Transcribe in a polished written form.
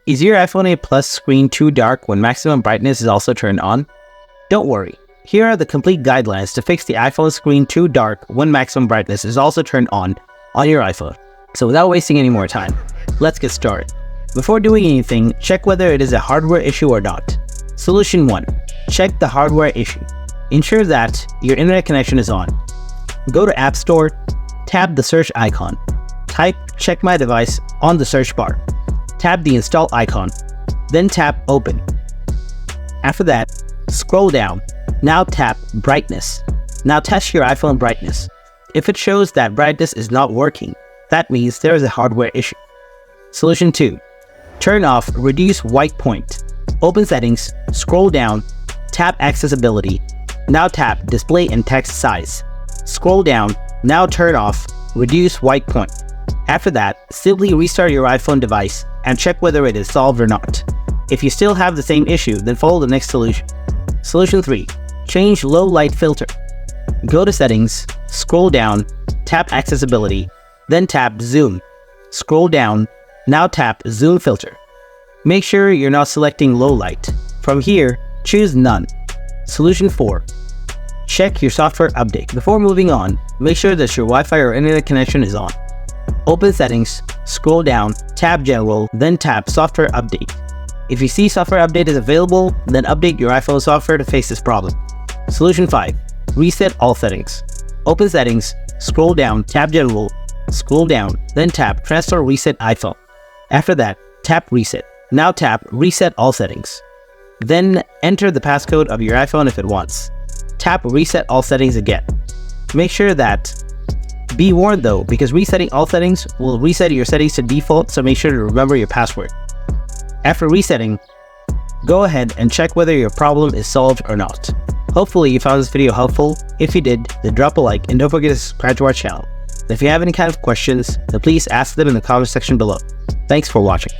Is your iPhone 8 Plus screen too dark when maximum brightness is also turned on? Don't worry, here are the complete guidelines to fix the iPhone screen too dark when maximum brightness is also turned on your iPhone. So without wasting any more time, let's get started. Before doing anything, check whether it is a hardware issue or not. Solution 1. Check the hardware issue. Ensure that your internet connection is on. Go to App Store, tap the search icon. Type "Check my device" on the search bar. Tap the install icon, then tap open. After that, scroll down. Now tap brightness. Now test your iPhone brightness. If it shows that brightness is not working, that means there is a hardware issue. Solution 2. Turn off reduce white point. Open settings, scroll down, tap accessibility. Now tap display and text size. Scroll down, now turn off reduce white point. After that, simply restart your iPhone device and check whether it is solved or not. If you still have the same issue, then follow the next solution. Solution 3. Change low light filter. Go to settings, scroll down, tap accessibility, then tap zoom. Scroll down, now tap zoom filter. Make sure you're not selecting low light. From here, choose none. Solution 4. Check your software update. Before moving on, make sure that your Wi-Fi or internet connection is on. Open settings, scroll down, tap general, then tap software update. If you see software update is available, then update your iPhone software to fix this problem. Solution 5. Reset all settings. Open settings, scroll down, tap general, scroll down, then tap transfer reset iPhone. After that, tap reset. Now tap reset all settings. Then enter the passcode of your iPhone if it wants. Tap reset all settings again. Make sure that be warned though, because resetting all settings will reset your settings to default, so make sure to remember your password. After resetting, go ahead and check whether your problem is solved or not. Hopefully you found this video helpful. If you did, then drop a like and don't forget to subscribe to our channel. If you have any kind of questions, then please ask them in the comment section below. Thanks for watching.